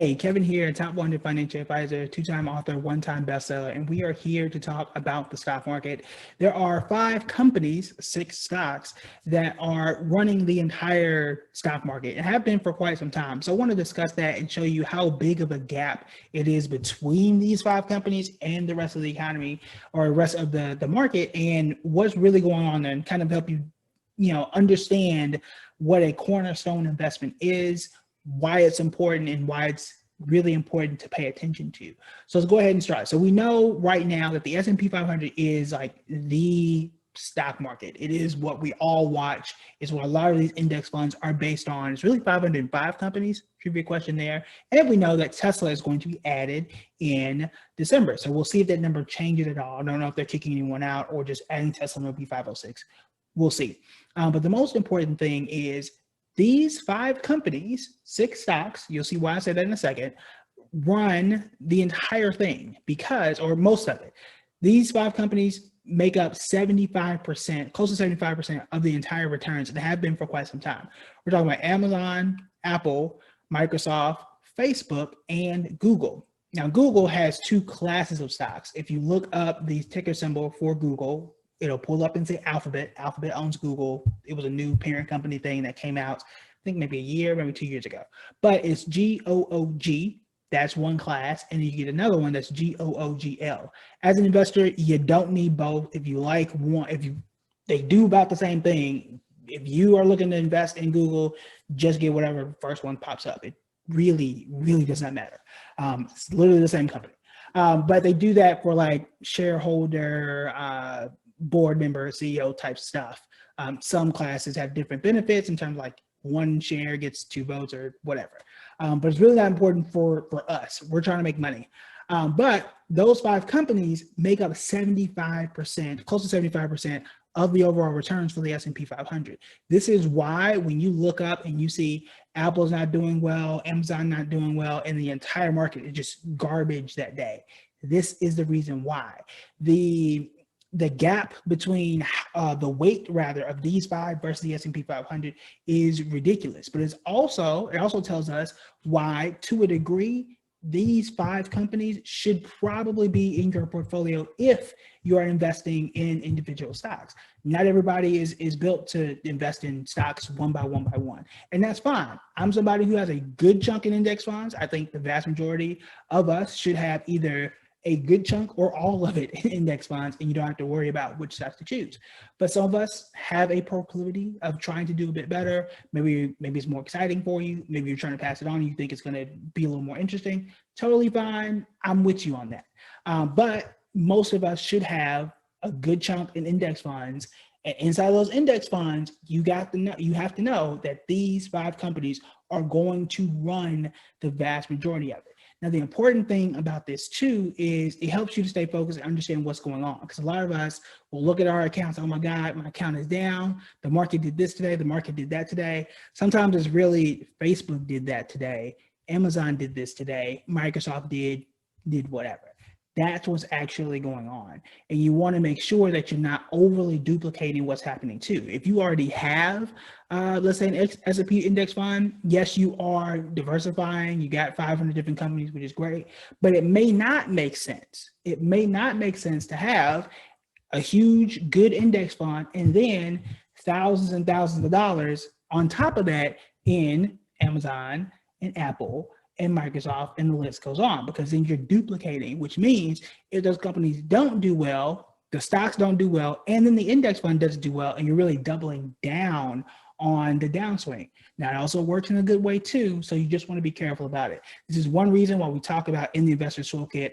Hey, Kevin here, top 100 financial advisor, two-time author, one-time bestseller, and we are here to talk about the stock market. There are 5 companies, 6 stocks, that are running the entire stock market and have been for quite some time. So I want to discuss that and show you how big of a gap it is between these 5 companies and the rest of the economy or the rest of the market, and what's really going on there, and kind of help you, understand what a cornerstone investment is, why it's important, and why it's really important to pay attention to. So let's go ahead and start. So we know right now that the S&P 500 is like the stock market. It is what we all watch. It's what a lot of these index funds are based on. It's really 505 companies, trivia question there. And we know that Tesla is going to be added in December. So we'll see if that number changes at all. I don't know if they're kicking anyone out or just adding Tesla and it'll be 506. We'll see. But the most important thing is these 5 companies, 6 stocks, you'll see why I say that in a second, run the entire thing because, or most of it. These 5 companies make up 75%, close to 75% of the entire returns and have been for quite some time. We're talking about Amazon, Apple, Microsoft, Facebook, and Google. Now, Google has 2 classes of stocks. If you look up the ticker symbol for Google, it'll pull up and say Alphabet. Alphabet owns Google. It was a new parent company thing that came out, I think maybe a year, maybe 2 years ago. But it's GOOG. That's one class. And you get another one that's GOOGL. As an investor, you don't need both. If you like one, they do about the same thing. If you are looking to invest in Google, just get whatever first one pops up. It really, really does not matter. It's literally the same company. But they do that for like shareholder, board member, CEO type stuff. Some classes have different benefits in terms of like one share gets 2 votes or whatever. But it's really not important for us. We're trying to make money. But those 5 companies make up 75%, close to 75% of the overall returns for the S&P 500. This is why when you look up and you see Apple's not doing well, Amazon not doing well, and the entire market is just garbage that day. This is the reason why. The gap between the weight rather of these 5 versus the S&P 500 is ridiculous. But it also tells us why, to a degree, these 5 companies should probably be in your portfolio if you are investing in individual stocks. Not everybody is built to invest in stocks one by one, and that's fine. I'm somebody who has a good chunk in index funds. I think the vast majority of us should have either a good chunk or all of it in index funds, and you don't have to worry about which stocks to choose. But some of us have a proclivity of trying to do a bit better. Maybe it's more exciting for you. Maybe you're trying to pass it on and you think it's going to be a little more interesting. Totally fine. I'm with you on that. But most of us should have a good chunk in index funds. And inside those index funds, you have to know that these 5 companies are going to run the vast majority of it. Now, the important thing about this too is it helps you to stay focused and understand what's going on. Because a lot of us will look at our accounts, oh my God, my account is down. The market did this today. The market did that today. Sometimes it's really Facebook did that today. Amazon did this today. Microsoft did whatever. That's what's actually going on. And you want to make sure that you're not overly duplicating what's happening too. If you already have, let's say an S&P index fund, yes, you are diversifying. You got 500 different companies, which is great, but it may not make sense. It may not make sense to have a huge, good index fund and then thousands and thousands of dollars on top of that in Amazon and Apple and Microsoft, and the list goes on, because then you're duplicating, which means if those companies don't do well, the stocks don't do well, and then the index fund doesn't do well, and you're really doubling down on the downswing. Now, it also works in a good way too, so you just want to be careful about it. This is one reason why we talk about in the Investor's Toolkit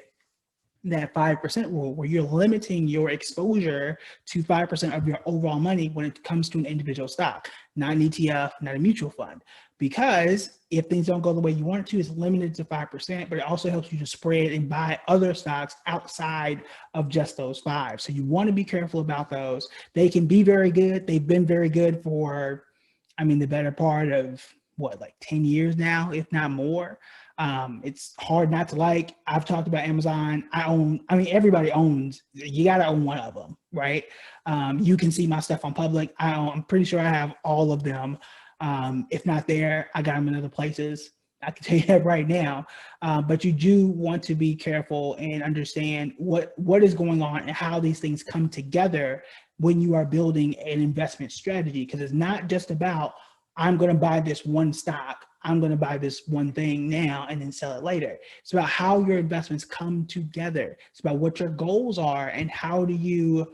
that 5% rule, where you're limiting your exposure to 5% of your overall money when it comes to an individual stock, not an ETF, not a mutual fund. Because if things don't go the way you want it to, it's limited to 5%, but it also helps you to spread and buy other stocks outside of just those 5. So you want to be careful about those. They can be very good. They've been very good for, the better part of like 10 years now, if not more. It's hard not to like. I've talked about Amazon. Everybody owns, you got to own one of them, right? You can see my stuff on public. I'm pretty sure I have all of them. If not there, I got them in other places. I can tell you that right now. But you do want to be careful and understand what is going on and how these things come together when you are building an investment strategy. Because it's not just about, I'm going to buy this one stock, I'm going to buy this one thing now and then sell it later. It's about how your investments come together. It's about what your goals are and how do you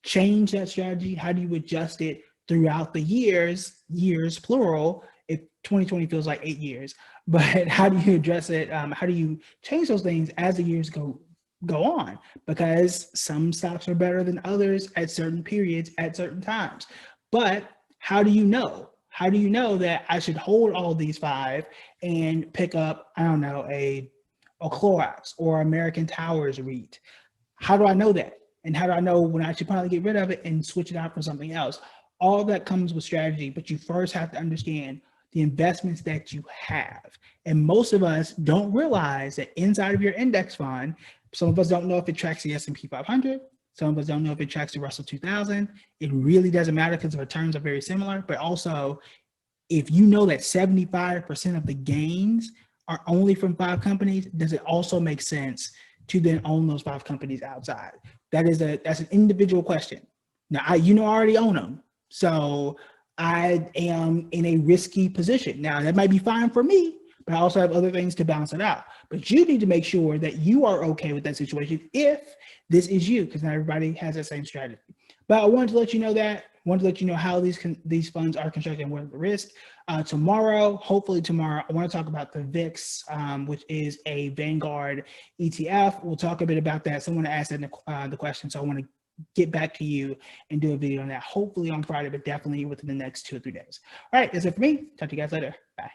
change that strategy? How do you adjust it throughout the years plural, if 2020 feels like 8 years, but how do you address it? How do you change those things as the years go on? Because some stocks are better than others at certain periods, at certain times. But how do you know? How do you know that I should hold all these five and pick up, I don't know, a Clorox or American Towers REIT? How do I know that? And how do I know when I should probably get rid of it and switch it out for something else? All that comes with strategy, but you first have to understand the investments that you have. And most of us don't realize that inside of your index fund, some of us don't know if it tracks the S&P 500. Some of us don't know if it tracks the Russell 2000. It really doesn't matter because the returns are very similar. But also, if you know that 75% of the gains are only from 5 companies, does it also make sense to then own those 5 companies outside? That's an individual question. Now, I already own them, so I am in a risky position. Now, that might be fine for me, but I also have other things to balance it out. But you need to make sure that you are okay with that situation if this is you, because not everybody has that same strategy. But I wanted to let you know that. I wanted to let you know how these funds are constructed and what are the risks. Hopefully tomorrow, I want to talk about the VIX, which is a Vanguard ETF. We'll talk a bit about that. Someone asked that in the question, so I want to get back to you and do a video on that, hopefully on Friday, but definitely within the next 2 or 3 days. All right, that's it for me. Talk to you guys later. Bye.